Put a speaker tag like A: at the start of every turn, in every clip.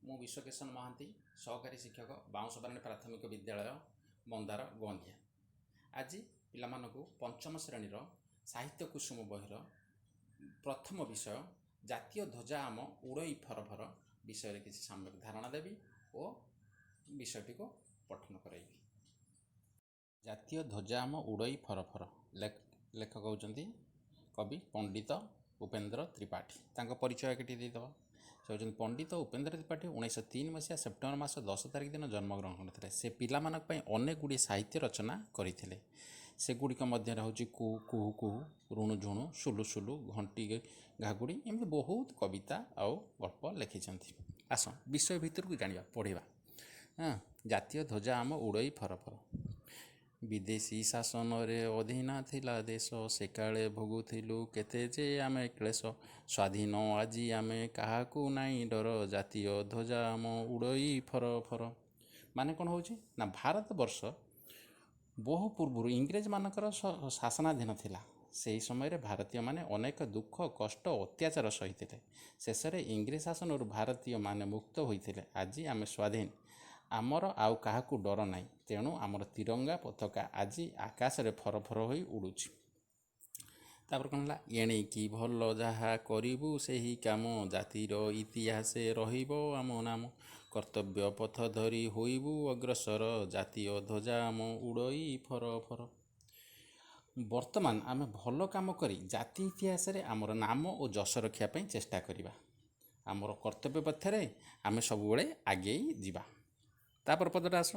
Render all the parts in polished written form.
A: ମୁଁ ବିଶ୍ୱକେଶନ ମହାନ୍ତି, ସହକାରୀ ଶିକ୍ଷକ, ବାଉଁଶବାଣୀ ପ୍ରାଥମିକ ବିଦ୍ୟାଳୟ, ମନ୍ଦାର, ଗନ୍ଧିଆ। ଆଜି ପିଲାମାନଙ୍କୁ ପଞ୍ଚମ ଶ୍ରେଣୀର ସାହିତ୍ୟ କୁସୁମ ବହିର ପ୍ରଥମ ବିଷୟ ଜାତୀୟ ଧ୍ୱଜା ଆମ ଉଡ଼ଇ ଫରଫର ବିଷୟରେ କିଛି ସାମ୍ୟକ ଧାରଣା ଦେବି ଓ ବିଷୟଟିକୁ ପଠନ କରାଇବି। ଜାତୀୟ ଧ୍ୱଜା ଆମ ଉଡ଼ଇ ଫରଫର। ଲେଖକ ହେଉଛନ୍ତି କବି ପଣ୍ଡିତ ଉପେନ୍ଦ୍ର ତ୍ରିପାଠୀ। ତାଙ୍କ ପରିଚୟ ଏଠି ଦେଇଦେବା। ସେ ହେଉଛନ୍ତି ପଣ୍ଡିତ ଉପେନ୍ଦ୍ର ତ୍ରିପାଠୀ। 1903 ମସିହା ସେପ୍ଟେମ୍ବର ମାସ 10 ତାରିଖ ଦିନ ଜନ୍ମଗ୍ରହଣ କରିଥିଲେ। ସେ ପିଲାମାନଙ୍କ ପାଇଁ ଅନେକ ଗୁଡ଼ିଏ ସାହିତ୍ୟ ରଚନା କରିଥିଲେ। ସେଗୁଡ଼ିକ ମଧ୍ୟରେ ହେଉଛି କୁହୁ କୁହୁ କୁହୁ, ରୁଣୁ ଝୁଣୁ, ସୁଲୁ ସୁଲୁ, ଘଣ୍ଟି ଘାଗୁଡ଼ି, ଏମିତି ବହୁତ କବିତା ଆଉ ଗଳ୍ପ ଲେଖିଛନ୍ତି। ଆସ ବିଷୟ ଭିତରକୁ ଜାଣିବା, ପଢ଼ିବା। ଜାତୀୟ ଧ୍ୱଜା ଆମ ଉଡ଼ଇ ଫରଫର। ବିଦେଶୀ ଶାସନରେ ଅଧୀନା ଥିଲା ଦେଶ, ସେକାଳେ ଭୋଗୁଥିଲୁ କେତେ ଯେ ଆମେ କ୍ଲେଶ। ସ୍ୱାଧୀନ ଆଜି ଆମେ କାହାକୁ ନାହିଁ ଡର, ଜାତୀୟ ଧ୍ୱଜା ଆମ ଉଡ଼ଇ ଫରଫର। ମାନେ କ'ଣ ହେଉଛି ନା, ଭାରତବର୍ଷ ବହୁ ପୂର୍ବରୁ ଇଂରେଜମାନଙ୍କର ଶାସନାଧୀନ ଥିଲା। ସେହି ସମୟରେ ଭାରତୀୟମାନେ ଅନେକ ଦୁଃଖ, କଷ୍ଟ, ଅତ୍ୟାଚାର ସହିଥିଲେ। ଶେଷରେ ଇଂରେଜ ଶାସନରୁ ଭାରତୀୟମାନେ ମୁକ୍ତ ହୋଇଥିଲେ। ଆଜି ଆମେ ସ୍ୱାଧୀନ, ଆମର ଆଉ କାହାକୁ ଡର ନାହିଁ। ତେଣୁ ଆମର ତିରଙ୍ଗା ପତାକା ଆଜି ଆକାଶରେ ଫରଫର ହୋଇ ଉଡ଼ୁଛି। ତାପରେ କ'ଣ ହେଲା, ଏଣିକି ଭଲ ଯାହା କରିବୁ ସେହି କାମ, ଜାତିର ଇତିହାସେ ରହିବ ଆମ ନାମ। କର୍ତ୍ତବ୍ୟ ପଥ ଧରି ହୋଇବୁ ଅଗ୍ରସର, ଜାତୀୟ ଧ୍ୱଜା ଆମ ଉଡ଼ଇ ଫରଫର। ବର୍ତ୍ତମାନ ଆମେ ଭଲ କାମ କରି ଜାତି ଇତିହାସରେ ଆମର ନାମ ଓ ଯଶ ରଖିବା ପାଇଁ ଚେଷ୍ଟା କରିବା। ଆମର କର୍ତ୍ତବ୍ୟ ପଥରେ ଆମେ ସବୁବେଳେ ଆଗେଇ ଯିବା। ତାପରେ ପଦଟା ଆସ,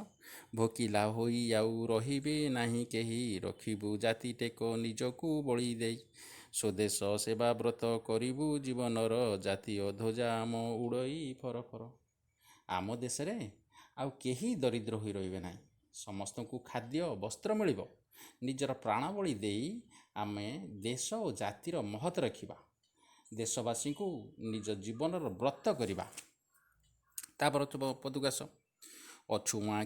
A: ଭୋକିଲା ହୋଇ ଆଉ ରହିବେ ନାହିଁ କେହି, ରଖିବୁ ଜାତି ଟେକ ନିଜକୁ ବଳି ଦେଇ। ସ୍ୱଦେଶ ସେବା ବ୍ରତ କରିବୁ ଜୀବନର, ଜାତୀୟ ଧ୍ୱଜା ଆମ ଉଡ଼ଇ ଫରଫର। ଆମ ଦେଶରେ ଆଉ କେହି ଦରିଦ୍ର ହୋଇ ରହିବେ ନାହିଁ। ସମସ୍ତଙ୍କୁ ଖାଦ୍ୟ ବସ୍ତ୍ର ମିଳିବ। ନିଜର ପ୍ରାଣବଳି ଦେଇ ଆମେ ଦେଶ ଓ ଜାତିର ମହତ ରଖିବା। ଦେଶବାସୀଙ୍କୁ ନିଜ ଜୀବନର ବ୍ରତ କରିବା। ତାପରେ ପଦକୁ ଆସ, ଅଛୁଆଁ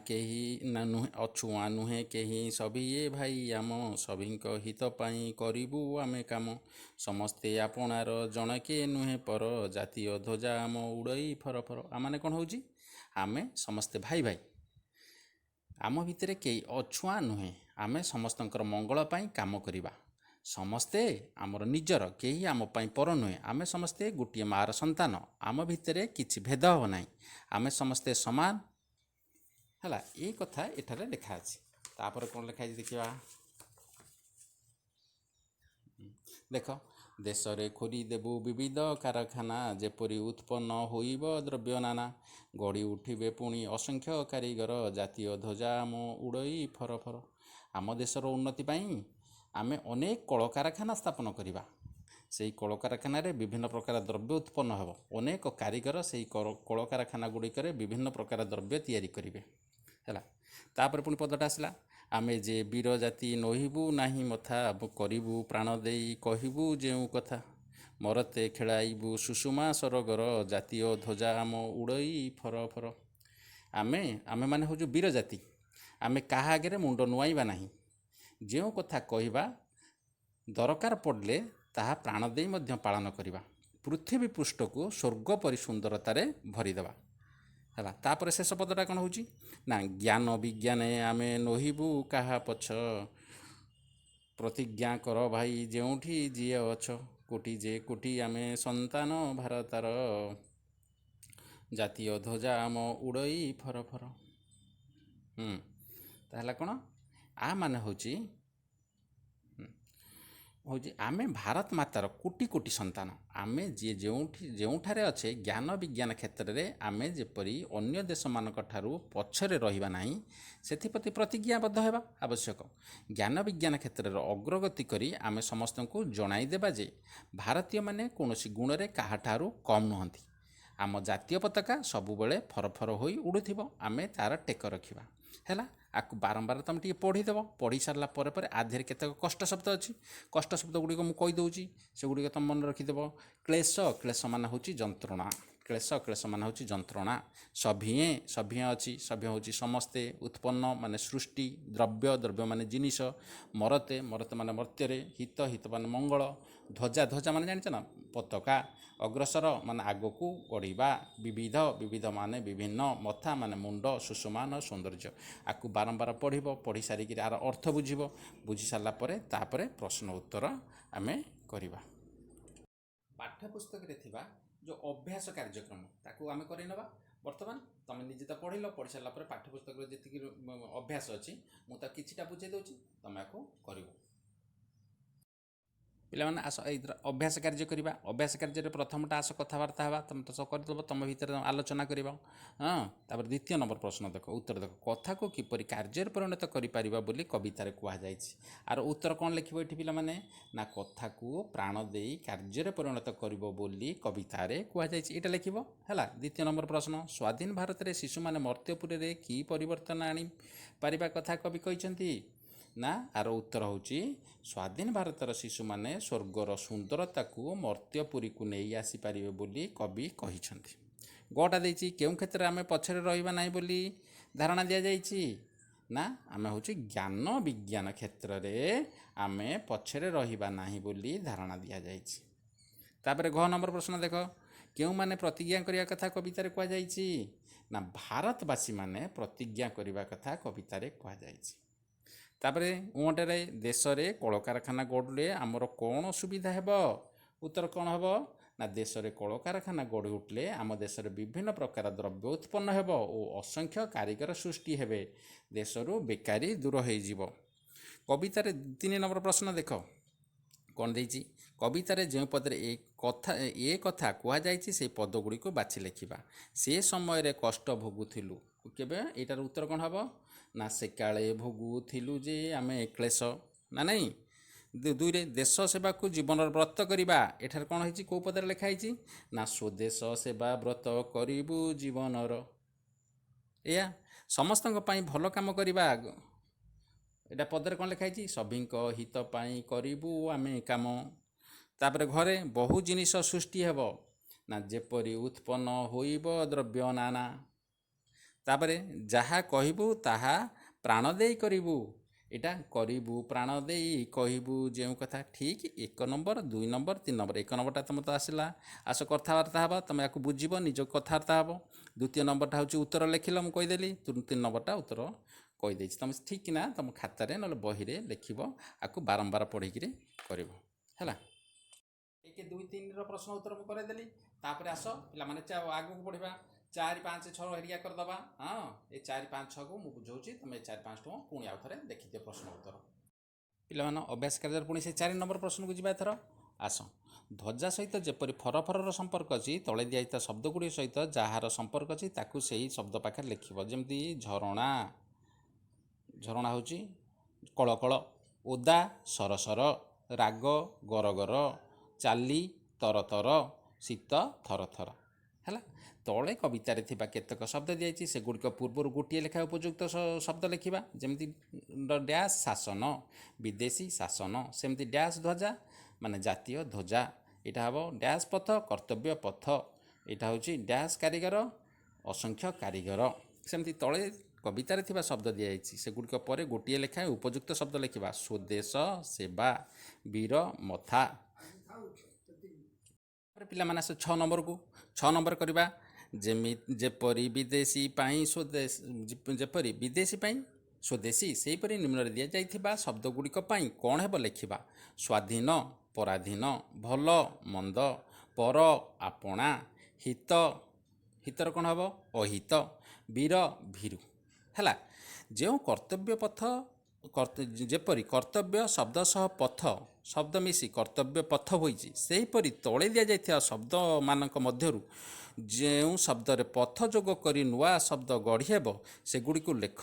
A: ନୁହେଁ କେହି ସଭିଏ ଭାଇ ଆମ, ସଭିଙ୍କ ହିତ ପାଇଁ କରିବୁ ଆମେ କାମ। ସମସ୍ତେ ଆପଣାର ଜଣକେ ନୁହେଁ ପର, ଜାତୀୟ ଧ୍ୱଜା ଆମ ଉଡ଼ଇ ଫରଫର। ମାନେ କ'ଣ ହେଉଛି, ଆମେ ସମସ୍ତେ ଭାଇ ଭାଇ, ଆମ ଭିତରେ କେହି ଅଛୁଆଁ ନୁହେଁ। ଆମେ ସମସ୍ତଙ୍କର ମଙ୍ଗଳ ପାଇଁ କାମ କରିବା। ସମସ୍ତେ ଆମର ନିଜର, କେହି ଆମ ପାଇଁ ପର ନୁହେଁ। ଆମେ ସମସ୍ତେ ଗୋଟିଏ ମାଆର ସନ୍ତାନ। ଆମ ଭିତରେ କିଛି ଭେଦଭାବ ନାହିଁ। ଆମେ ସମସ୍ତେ ସମାନ। ହେଲା, ଏଇ କଥା ଏଠାରେ ଲେଖା ଅଛି। ତାପରେ କ'ଣ ଲେଖା ହେଇଛି ଦେଖିବା। ଦେଖ, ଦେଶରେ ଖୋଲିଦେବୁ ବିବିଧ କାରଖାନା, ଯେପରି ଉତ୍ପନ୍ନ ହୋଇବ ଦ୍ରବ୍ୟ ନାନା। ଗଢ଼ି ଉଠିବେ ପୁଣି ଅସଂଖ୍ୟ କାରିଗର, ଜାତୀୟ ଧ୍ୱଜା ଆମ ଉଡ଼ଇ ଫରଫର। ଆମ ଦେଶର ଉନ୍ନତି ପାଇଁ ଆମେ ଅନେକ କଳକାରଖାନା ସ୍ଥାପନ କରିବା। ସେହି କଳକାରଖାନାରେ ବିଭିନ୍ନ ପ୍ରକାର ଦ୍ରବ୍ୟ ଉତ୍ପନ୍ନ ହେବ। ଅନେକ କାରିଗର ସେହି କଳକାରଖାନା ଗୁଡ଼ିକରେ ବିଭିନ୍ନ ପ୍ରକାର ଦ୍ରବ୍ୟ ତିଆରି କରିବେ। ହେଲା, ତାପରେ ପୁଣି ପଦଟା ଆସିଲା, ଆମେ ଯେ ବୀର ଜାତି ନହିବୁ ନାହିଁ ମଥା, କରିବୁ ପ୍ରାଣ ଦେଇ କହିବୁ ଯେଉଁ କଥା। ମରତେ ଖେଳାଇବୁ ସୁଷୁମା ସରଗର, ଜାତୀୟ ଧ୍ୱଜା ଆମ ଉଡ଼ଇ ଫରଫର। ଆମେମାନେ ହେଉଛୁ ବୀର ଜାତି। ଆମେ କାହା ଆଗରେ ମୁଣ୍ଡ ନୁଆଁଇବା ନାହିଁ। ଯେଉଁ କଥା କହିବା ଦରକାର ପଡ଼ିଲେ ତାହା ପ୍ରାଣ ଦେଇ ମଧ୍ୟ ପାଳନ କରିବା। ପୃଥିବୀ ପୃଷ୍ଠକୁ ସ୍ୱର୍ଗ ପରି ସୁନ୍ଦରତାରେ ଭରିଦେବା। ହେଲା, ତାପରେ ଶେଷ ପଦଟା କ'ଣ ହେଉଛି ନା, ଜ୍ଞାନ ବିଜ୍ଞାନେ ଆମେ ନହିବୁ କାହା ପଛ, ପ୍ରତିଜ୍ଞା କର ଭାଇ ଯେଉଁଠି ଯିଏ ଅଛ। କୋଟି ଯେ କୋଟି ଆମେ ସନ୍ତାନ ଭାରତର, ଜାତୀୟ ଧ୍ୱଜା ଆମ ଉଡ଼ଇ ଫରଫର। ତାହେଲେ କ'ଣ, ମାନେ ହେଉଛି ଆମେ ଭାରତ ମାତାର କୋଟି କୋଟି ସନ୍ତାନ। ଆମେ ଯିଏ ଯେଉଁଠାରେ ଅଛେ, ଜ୍ଞାନ ବିଜ୍ଞାନ କ୍ଷେତ୍ରରେ ଆମେ ଯେପରି ଅନ୍ୟ ଦେଶମାନଙ୍କ ଠାରୁ ପଛରେ ରହିବା ନାହିଁ, ସେଥିପ୍ରତି ପ୍ରତିଜ୍ଞାବଦ୍ଧ ହେବା ଆବଶ୍ୟକ। ଜ୍ଞାନ ବିଜ୍ଞାନ କ୍ଷେତ୍ରରେ ଅଗ୍ରଗତି କରି ଆମେ ସମସ୍ତଙ୍କୁ ଜଣାଇଦେବା ଯେ ଭାରତୀୟମାନେ କୌଣସି ଗୁଣରେ କାହାଠାରୁ କମ୍ ନୁହନ୍ତି। ଆମ ଜାତୀୟ ପତାକା ସବୁବେଳେ ଫରଫର ହୋଇ ଉଡ଼ୁଥିବ। ଆମେ ତା'ର ଟେକ ରଖିବା। ହେଲା, ଆକୁ ବାରମ୍ବାର ତୁମେ ଟିକେ ପଢ଼ିଦେବ। ପଢ଼ି ସାରିଲା ପରେ ଆଧିରେ କେତେକ କଷ୍ଟ ଶବ୍ଦ ଅଛି। କଷ୍ଟ ଶବ୍ଦ ଗୁଡ଼ିକ ମୁଁ କହିଦେଉଛି, ସେଗୁଡ଼ିକ ତୁମେ ମନେ ରଖିଦେବ। କ୍ଲେଶ ମାନେ ହେଉଛି ଯନ୍ତ୍ରଣା। କ୍ଲେଶ କ୍ଲେଶ ମାନେ ହେଉଛି ଯନ୍ତ୍ରଣା। ସଭିଏଁ ସଭିଏଁ ଅଛି, ସଭିଏଁ ହେଉଛି ସମସ୍ତେ। ଉତ୍ପନ୍ନ ମାନେ ସୃଷ୍ଟି। ଦ୍ରବ୍ୟ ଦ୍ରବ୍ୟ ମାନେ ଜିନିଷ। ମରତେ ମରତେ ମାନେ ମର୍ତ୍ତ୍ୟରେ। ହିତ ହିତ ମାନେ ମଙ୍ଗଳ। ଧ୍ୱଜା ଧ୍ୱଜା ମାନେ ଜାଣିଛ ନା ପତାକା। ଅଗ୍ରସର ମାନେ ଆଗକୁ ବଢ଼ିବା। ବିବିଧ ବିବିଧ ମାନେ ବିଭିନ୍ନ। ମଥା ମାନେ ମୁଣ୍ଡ। ସୁଷମାନ ସୌନ୍ଦର୍ଯ୍ୟ। ଆକୁ ବାରମ୍ବାର ପଢ଼ିବ, ପଢ଼ି ସାରିକିରି ଆର ଅର୍ଥ ବୁଝିବ। ବୁଝି ସାରିଲା ପରେ ତାପରେ ପ୍ରଶ୍ନ ଉତ୍ତର ଆମେ କରିବା। ପାଠ୍ୟପୁସ୍ତକରେ ଥିବା ଯେଉଁ ଅଭ୍ୟାସ କାର୍ଯ୍ୟକ୍ରମ ତାକୁ ଆମେ କରେଇ ନେବା। ବର୍ତ୍ତମାନ ତୁମେ ନିଜେ ତ ପଢ଼ିଲ, ପଢ଼ି ସାରିଲା ପରେ ପାଠ୍ୟପୁସ୍ତକରେ ଯେତିକି ଅଭ୍ୟାସ ଅଛି ମୁଁ ତାକୁ କିଛିଟା ବୁଝେଇ ଦେଉଛି, ତୁମେ ଆକୁ କରିବ। ପିଲାମାନେ ଆସ ଏଇଥର ଅଭ୍ୟାସ କାର୍ଯ୍ୟ କରିବା। ଅଭ୍ୟାସ କାର୍ଯ୍ୟରେ ପ୍ରଥମଟା ଆସ କଥାବାର୍ତ୍ତା ହେବା। ତୁମେ ତ ସବୁ କରିଦେବ, ତୁମ ଭିତରେ ଆଲୋଚନା କରିବ। ହଁ, ତାପରେ ଦ୍ୱିତୀୟ ନମ୍ବର ପ୍ରଶ୍ନ ଦେଖ, ଉତ୍ତର ଦେଖ। କଥାକୁ କିପରି କାର୍ଯ୍ୟରେ ପରିଣତ କରିପାରିବା ବୋଲି କବିତାରେ କୁହାଯାଇଛି। ଆର ଉତ୍ତର କ'ଣ ଲେଖିବ ଏଠି ପିଲାମାନେ? ନା କଥାକୁ ପ୍ରାଣ ଦେଇ କାର୍ଯ୍ୟରେ ପରିଣତ କରିବ ବୋଲି କବିତାରେ କୁହାଯାଇଛି, ଏଇଟା ଲେଖିବ ହେଲା। ଦ୍ୱିତୀୟ ନମ୍ବର ପ୍ରଶ୍ନ, ସ୍ୱାଧୀନ ଭାରତରେ ଶିଶୁମାନେ ମର୍ତ୍ତ୍ୟପୁରୀରେ କି ପରିବର୍ତ୍ତନ ଆଣିପାରିବା କଥା କବି କହିଛନ୍ତି? ନା ଆର ଉତ୍ତର ହେଉଛି ସ୍ୱାଧୀନ ଭାରତର ଶିଶୁମାନେ ସ୍ୱର୍ଗର ସୁନ୍ଦରତାକୁ ମର୍ତ୍ତ୍ୟପୁରୀକୁ ନେଇ ଆସିପାରିବେ ବୋଲି କବି କହିଛନ୍ତି। ଗଟା ଦେଇଛି, କେଉଁ କ୍ଷେତ୍ରରେ ଆମେ ପଛରେ ରହିବା ନାହିଁ ବୋଲି ଧାରଣା ଦିଆଯାଇଛି? ନା ଆମେ ହେଉଛି ଜ୍ଞାନ ବିଜ୍ଞାନ କ୍ଷେତ୍ରରେ ଆମେ ପଛରେ ରହିବା ନାହିଁ ବୋଲି ଧାରଣା ଦିଆଯାଇଛି। ତାପରେ ଘ ନମ୍ବର ପ୍ରଶ୍ନ ଦେଖ, କେଉଁମାନେ ପ୍ରତିଜ୍ଞା କରିବା କଥା କବିତାରେ କୁହାଯାଇଛି? ନା ଭାରତବାସୀମାନେ ପ୍ରତିଜ୍ଞା କରିବା କଥା କବିତାରେ କୁହାଯାଇଛି। ତାପରେ ଉଁଟରେ ଦେଶରେ କଳକାରଖାନା ଗଢ଼ିଲେ ଆମର କ'ଣ ସୁବିଧା ହେବ? ଉତ୍ତର କ'ଣ ହେବ? ନା ଦେଶରେ କଳକାରଖାନା ଗଢ଼ି ଉଠିଲେ ଆମ ଦେଶରେ ବିଭିନ୍ନ ପ୍ରକାର ଦ୍ରବ୍ୟ ଉତ୍ପନ୍ନ ହେବ ଓ ଅସଂଖ୍ୟ କାରିଗର ସୃଷ୍ଟି ହେବେ। ଦେଶରୁ ବେକାରୀ ଦୂର ହୋଇଯିବ। କବିତାରେ 3 ନମ୍ବର ପ୍ରଶ୍ନ ଦେଖ କ'ଣ ଦେଇଛି? କବିତାରେ ଯେଉଁ ପଦରେ ଏ କଥା କୁହାଯାଇଛି ସେହି ପଦଗୁଡ଼ିକୁ ବାଛି ଲେଖିବା। ସେ ସମୟରେ କଷ୍ଟ ଭୋଗୁଥିଲୁ। କେବେ? ଏଇଟାର ଉତ୍ତର କ'ଣ ହେବ? ନା ସେକାଳେ ଭୋଗୁଥିଲୁ ଯେ ଆମେ କ୍ଲେଶ। ନା ନାହିଁ? 2ରେ ଦେଶ ସେବାକୁ ଜୀବନର ବ୍ରତ କରିବା। ଏଠାରେ କ'ଣ ହେଇଛି? କେଉଁ ପଦରେ ଲେଖା ହେଇଛି? ନା ସ୍ୱଦେଶ ସେବା ବ୍ରତ କରିବୁ ଜୀବନର। ଏଇଆ ସମସ୍ତଙ୍କ ପାଇଁ ଭଲ କାମ କରିବା। ଏଇଟା ପଦରେ କ'ଣ ଲେଖା ହେଇଛି? ସଭିଙ୍କ ହିତ ପାଇଁ କରିବୁ ଆମେ କାମ। ତାପରେ ଘରେ ବହୁ ଜିନିଷ ସୃଷ୍ଟି ହେବ। ନା ଯେପରି ଉତ୍ପନ୍ନ ହୋଇବ ଦ୍ରବ୍ୟ ନାନା। ତାପରେ ଯାହା କହିବୁ ତାହା ପ୍ରାଣ ଦେଇ କରିବୁ। ଏଇଟା କରିବୁ ପ୍ରାଣ ଦେଇ କହିବୁ ଯେଉଁ କଥା। ଠିକ୍ 1 ନମ୍ବର 2 ନମ୍ବର 3 ନମ୍ବର। 1 ନମ୍ବରଟା ତୁମେ ତ ଆସିଲା, ଆସ କଥାବାର୍ତ୍ତା ହେବ, ତୁମେ ୟାକୁ ବୁଝିବ, ନିଜକୁ କଥାବାର୍ତ୍ତା ହେବ। ଦ୍ୱିତୀୟ ନମ୍ବରଟା ହେଉଛି ଉତ୍ତର ଲେଖିଲ, ମୁଁ କହିଦେଲି। 3 ନମ୍ବରଟା ଉତ୍ତର କହିଦେଇଛି। ତୁମେ ଠିକ୍ ନା ତୁମ ଖାତାରେ ନହେଲେ ବହିରେ ଲେଖିବ, ଆକୁ ବାରମ୍ବାର ପଢ଼ିକିରି କରିବ ହେଲା। 1, 2, 3ର ପ୍ରଶ୍ନ ଉତ୍ତର ମୁଁ କରେଇଦେଲି। ତାପରେ ଆସ ପିଲାମାନେ ଆଗକୁ ପଢ଼ିବା। 4, 5, 6 ହେରିକା କରିଦେବା। ହଁ, ଏ 4, 5, 6କୁ ମୁଁ ବୁଝାଉଛି, ତୁମେ 4, 5ଠୁ ପୁଣି ଆଉ ଥରେ ଦେଖିଦିଅ ପ୍ରଶ୍ନ ଉତ୍ତର। ପିଲାମାନେ ଅଭ୍ୟାସ କାର୍ଯ୍ୟରେ ପୁଣି ସେ 4 ନମ୍ବର ପ୍ରଶ୍ନକୁ ଯିବା ଏଥର। ଆସ, ଧ୍ୱଜା ସହିତ ଯେପରି ଫରଫରର ସମ୍ପର୍କ ଅଛି, ତଳେ ଦିଆଯାଇଥିବା ଶବ୍ଦଗୁଡ଼ିକ ସହିତ ଯାହାର ସମ୍ପର୍କ ଅଛି ତାକୁ ସେହି ଶବ୍ଦ ପାଖରେ ଲେଖିବ। ଯେମିତି ଝରଣା, ଝରଣା ହେଉଛି କଳକଳ। ଓଦା ସରସର। ରାଗ ଗରଗର। ଚାଲି ତରତର। ଶୀତ ଥରଥର। ହେଲା। ତଳେ କବିତାରେ ଥିବା କେତେକ ଶବ୍ଦ ଦିଆଯାଇଛି, ସେଗୁଡ଼ିକ ପୂର୍ବରୁ ଗୋଟିଏ ଲେଖା ଉପଯୁକ୍ତ ଶବ୍ଦ ଲେଖିବା। ଯେମିତି ଡ୍ୟାସ୍ ଶାସନ, ବିଦେଶୀ ଶାସନ। ସେମିତି ଡ୍ୟାସ୍ ଧ୍ୱଜା ମାନେ ଜାତୀୟ ଧ୍ୱଜା। ଏଇଟା ହେବ ଡ୍ୟାସ୍ ପଥ, କର୍ତ୍ତବ୍ୟ ପଥ। ଏଇଟା ହେଉଛି ଡ୍ୟାସ୍ କାରିଗର, ଅସଂଖ୍ୟ କାରିଗର। ସେମିତି ତଳେ କବିତାରେ ଥିବା ଶବ୍ଦ ଦିଆଯାଇଛି, ସେଗୁଡ଼ିକ ପରେ ଗୋଟିଏ ଲେଖାଏଁ ଉପଯୁକ୍ତ ଶବ୍ଦ ଲେଖିବା। ସ୍ୱଦେଶ ସେବା, ବୀର ମଥା। ପିଲାମାନେ ଆସ 6 ନମ୍ବରକୁ। 6 ନମ୍ବର କରିବା। ଯେପରି ବିଦେଶୀ ପାଇଁ ସ୍ୱଦେଶୀ, ସେହିପରି ନିମ୍ନରେ ଦିଆଯାଇଥିବା ଶବ୍ଦଗୁଡ଼ିକ ପାଇଁ କ'ଣ ହେବ ଲେଖିବା। ସ୍ୱାଧୀନ ପରାଧୀନ, ଭଲ ମନ୍ଦ, ପର ଆପଣା, ହିତ, ହିତର କ'ଣ ହେବ? ଅହିତ, ବୀର ଭୀରୁ। ହେଲା। ଯେଉଁ କର୍ତ୍ତବ୍ୟ ପଥ, ଯେପରି କର୍ତ୍ତବ୍ୟ ଶବ୍ଦ ସହ ପଥ ଶବ୍ଦ ମିଶି କର୍ତ୍ତବ୍ୟ ପଥ ହୋଇଛି, ସେହିପରି ତଳେ ଦିଆଯାଇଥିବା ଶବ୍ଦମାନଙ୍କ ମଧ୍ୟରୁ ଯେଉଁ ଶବ୍ଦରେ ପଥ ଯୋଗ କରି ନୂଆ ଶବ୍ଦ ଗଢ଼ି ହେବ ସେଗୁଡ଼ିକୁ ଲେଖ।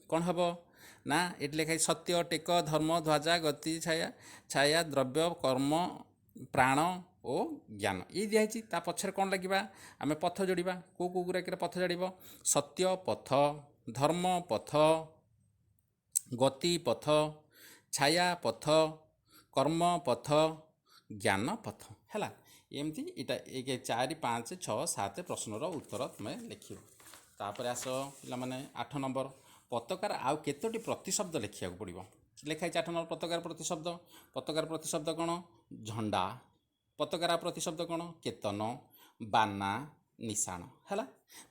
A: କ'ଣ ହେବ? ନା ଏଠି ଲେଖା ସତ୍ୟ, ଟେକ, ଧର୍ମ, ଧ୍ୱଜା, ଗତି, ଛାୟା, ଦ୍ରବ୍ୟ, କର୍ମ, ପ୍ରାଣ ଓ ଜ୍ଞାନ। ଏଇ ଦିଆହେଇଛି। ତା ପଛରେ କ'ଣ ଲାଗିବା? ଆମେ ପଥ ଯୋଡ଼ିବା। କେଉଁ ଗୁଡ଼ାକରେ ପଥ ଯୋଡ଼ିବ? ସତ୍ୟ ପଥ, ଧର୍ମ ପଥ, ଗତି ପଥ, ଛାୟା ପଥ, କର୍ମ ପଥ, ଜ୍ଞାନ ପଥ। ହେଲା। एमती इटा 1 4 5 6 7 प्रश्नर उत्तर तुम लिख तापर आस पे 8 नंबर पताकार आउ केतोटी प्रतिशब्द लिखा पड़ो लिखाई 8 नंबर पताकार प्रतिशब्द कौन झंडा पताकार प्रतिशब्द कौन केतन बाना निशाण है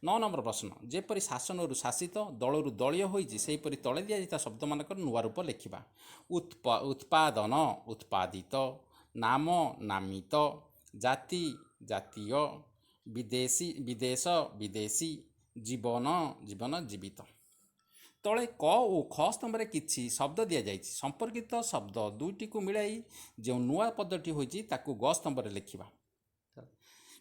A: 9 नंबर प्रश्न जेपरी शासन शासित दलू दलीय होपरी तले दि जाता शब्द मानक नुआ रूप लिखा उत्पादन उत्पादित नाम नामित जाति जातीय विदेशी विदेश विदेशी जीवन जीवन जीवित तले क और ख स्तंभ में किसी शब्द दि जाए संपर्कित शब्द दुईटी को मिलाई जो नुआ पदटी होती ग स्तंभ में लिखा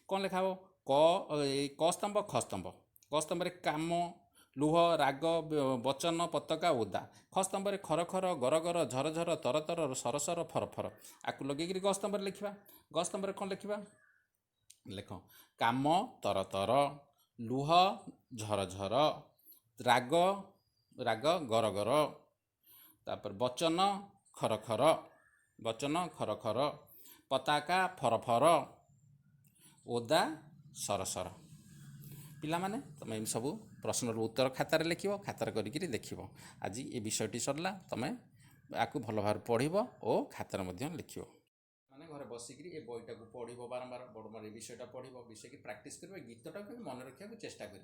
A: कौन लिखा क स्तंभ ख स्तंभ में काम लुह राग वचन पताका ओदा ख स्तंभ में खर खर गर गर झर झर तर तर सर सर फर फर आपको लगे ग स्तंभ में लिखा ग स्तंभ में कौन लिखा लिख काम तर तर लुह झर झर राग राग गर गर तापर वचन खर खर पताका फरफर ओदा सर सर पिला माने तुम इन सब प्रश्नर उत्तर खातार लिख खातार करी देख आज ये विषयटी सरला तुम आपको भल भाव पढ़ और खातार लिख माने घर बसिक ये बईटा को पढ़ बारंबार बारंबार ये विषयटा पढ़ विषय की प्राक्ट कर गीतटा मन रखा चेष्टा कर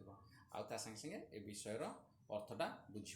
A: संगे संगे ये विषयर अर्थटा बुझ।